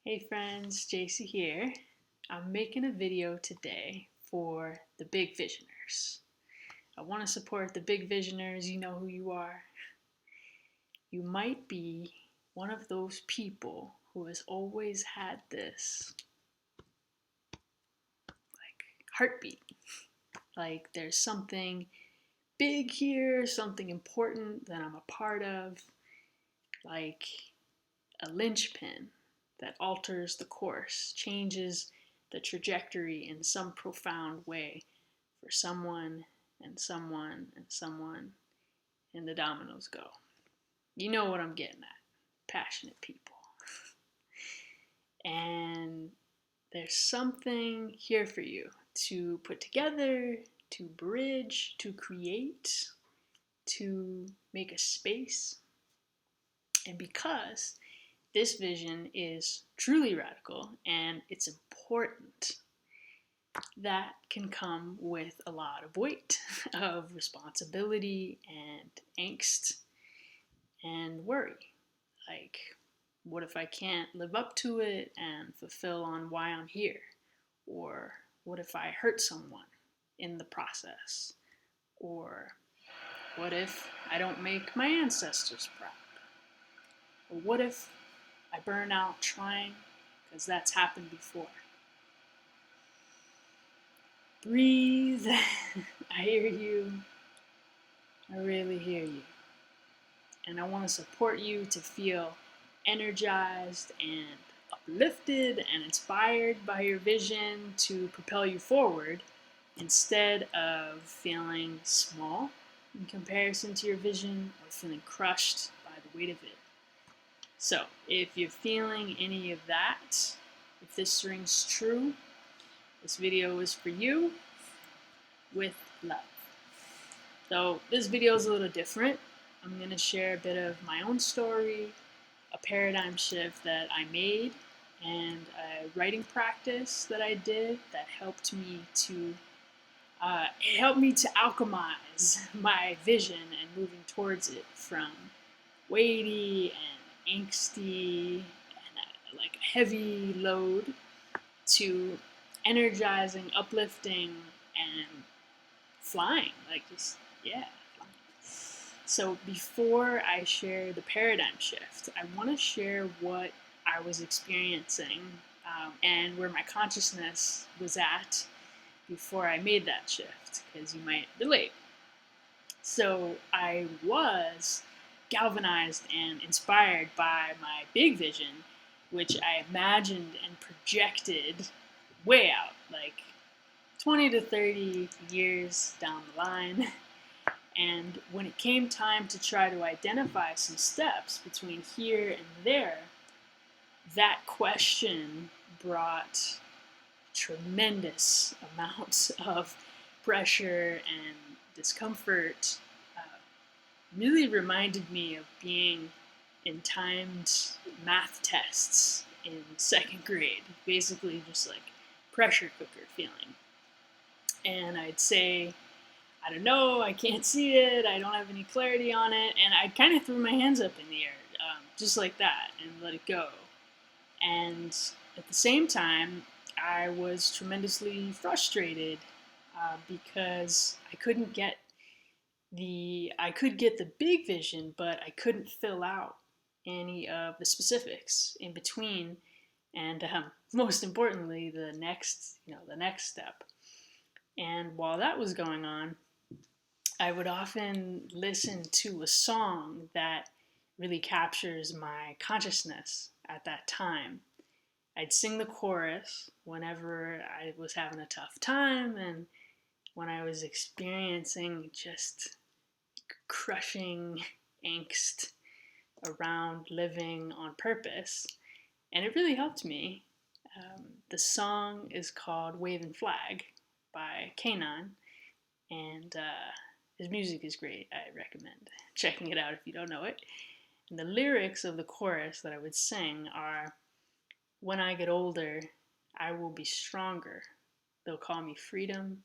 Hey friends, JC here. I'm making a video today for the big visioners. I want to support the big visioners. You know who you are. You might be one of those people who has always had this heartbeat. Like there's something big here, something important that I'm a part of, like a linchpin that alters the course, changes the trajectory in some profound way for someone and someone and someone, and the dominoes go. You know what I'm getting at. Passionate people. And there's something here for you to put together, to bridge, to create, to make a space. And because this vision is truly radical and it's important, that can come with a lot of weight of responsibility and angst and worry. Like, what if I can't live up to it and fulfill on why I'm here? Or what if I hurt someone in the process? Or what if I don't make my ancestors proud? Or what if I burn out trying? Because that's happened before. Breathe. I hear you. I really hear you. And I want to support you to feel energized and uplifted and inspired by your vision to propel you forward instead of feeling small in comparison to your vision or feeling crushed by the weight of it. So, if you're feeling any of that, if this rings true, this video is for you with love. So, this video is a little different. I'm going to share a bit of my own story, a paradigm shift that I made, and a writing practice that I did that helped me to alchemize my vision and moving towards it from weighty and angsty and like a heavy load to energizing, uplifting, and flying. Like just, yeah. So before I share the paradigm shift, I want to share what I was experiencing and where my consciousness was at before I made that shift, because you might relate. So I was galvanized and inspired by my big vision, which I imagined and projected way out, like 20 to 30 years down the line. And when it came time to try to identify some steps between here and there, that question brought tremendous amounts of pressure and discomfort. Really reminded me of being in timed math tests in second grade, basically just like pressure cooker feeling. And I'd say, I don't know, I can't see it, I don't have any clarity on it, and I kind of threw my hands up in the air, just like that, and let it go. And at the same time, I was tremendously frustrated because I could get the big vision, but I couldn't fill out any of the specifics in between, and most importantly, the next step. And while that was going on, I would often listen to a song that really captures my consciousness at that time. I'd sing the chorus whenever I was having a tough time and when I was experiencing just crushing angst around living on purpose. And it really helped me. The song is called Waving Flag by Kanon, and his music is great. I recommend checking it out if you don't know it. And the lyrics of the chorus that I would sing are, "When I get older, I will be stronger. They'll call me freedom,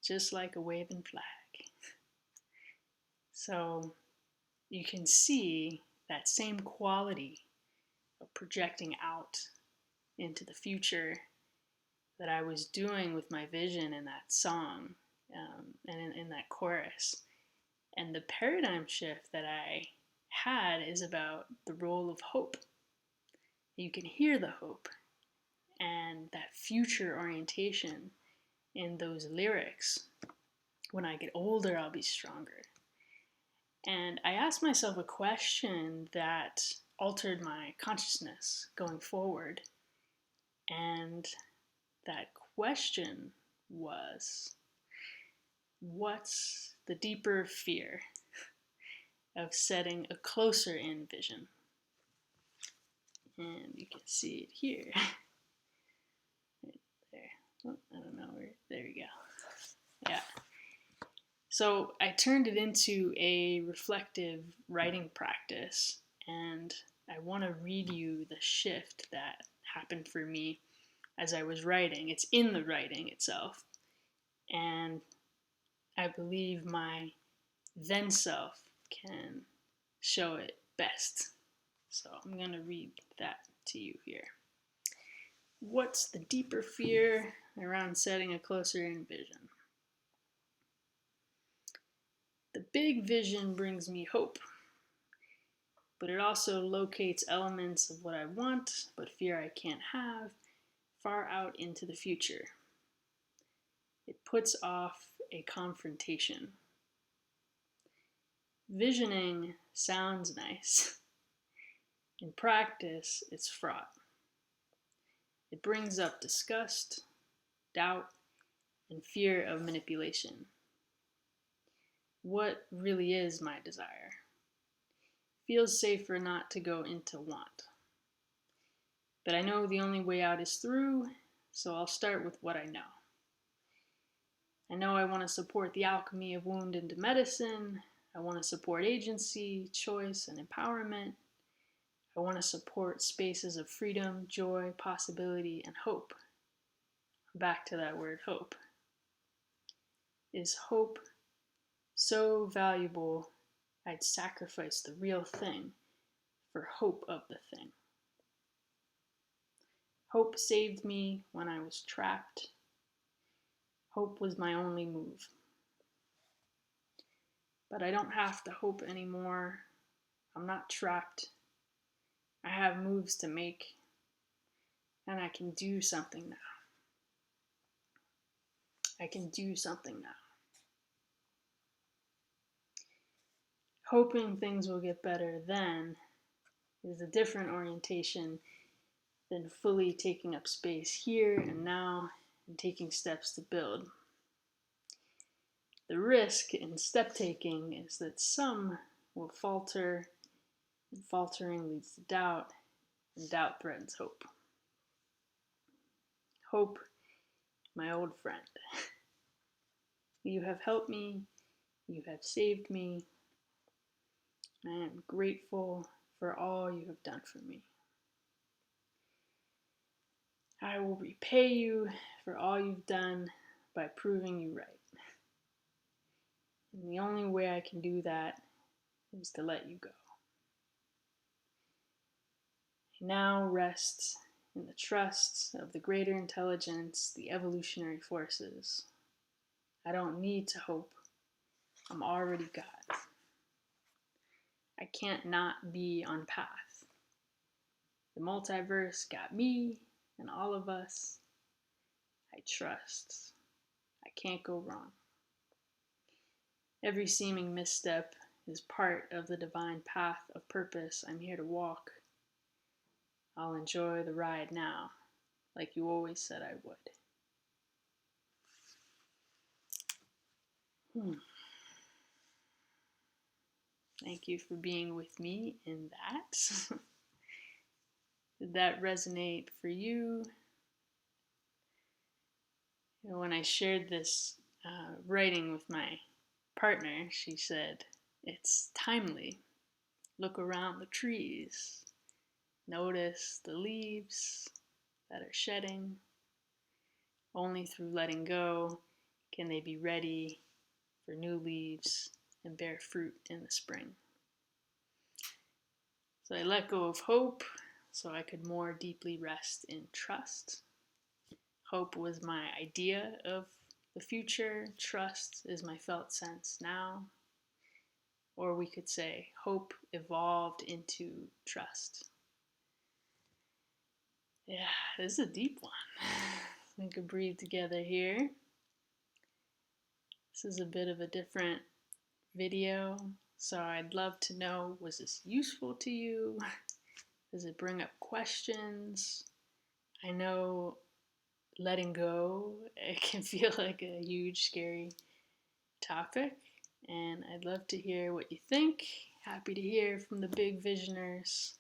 just like a waving flag." So you can see that same quality of projecting out into the future that I was doing with my vision in that song, and in that chorus. And the paradigm shift that I had is about the role of hope. You can hear the hope and that future orientation in those lyrics. When I get older, I'll be stronger. And I asked myself a question that altered my consciousness going forward. And that question was, what's the deeper fear of setting a closer in vision? And you can see it here. Right there. Oh, I don't know where. There you go. Yeah. So I turned it into a reflective writing practice, and I want to read you the shift that happened for me as I was writing. It's in the writing itself, and I believe my then self can show it best. So I'm going to read that to you here. What's the deeper fear around setting a closer in vision? The big vision brings me hope, but it also locates elements of what I want but fear I can't have far out into the future. It puts off a confrontation. Visioning sounds nice. In practice, it's fraught. It brings up disgust, doubt, and fear of manipulation. What really is my desire? Feels safer not to go into want. But I know the only way out is through, so I'll start with what I know. I know I want to support the alchemy of wound into medicine. I want to support agency, choice, and empowerment. I want to support spaces of freedom, joy, possibility, and hope. Back to that word, hope. Is hope so valuable I'd sacrifice the real thing for hope of the thing? Hope saved me when I was trapped. Hope was my only move. But I don't have to hope anymore. I'm not trapped. I have moves to make, and I can do something now. I can do something now. Hoping things will get better then is a different orientation than fully taking up space here and now and taking steps to build. The risk in step taking is that some will falter, and faltering leads to doubt, and doubt threatens hope. Hope, my old friend. You have helped me, you have saved me. I am grateful for all you have done for me. I will repay you for all you've done by proving you right. And the only way I can do that is to let you go. I now rest in the trust of the greater intelligence, the evolutionary forces. I don't need to hope. I'm already God. I can't not be on path. The multiverse got me and all of us. I trust. I can't go wrong. Every seeming misstep is part of the divine path of purpose I'm here to walk. I'll enjoy the ride now, like you always said I would. Thank you for being with me in that. Did that resonate for you? When I shared this writing with my partner, she said, it's timely. Look around the trees. Notice the leaves that are shedding. Only through letting go can they be ready for new leaves and bear fruit in the spring. So I let go of hope so I could more deeply rest in trust. Hope was my idea of the future, trust is my felt sense now. Or we could say hope evolved into trust. Yeah, this is a deep one. We could breathe together here. This is a bit of a different video, so I'd love to know, was this useful to you? Does it bring up questions? I know letting go, it can feel like a huge, scary topic, and I'd love to hear what you think. Happy to hear from the big visioners.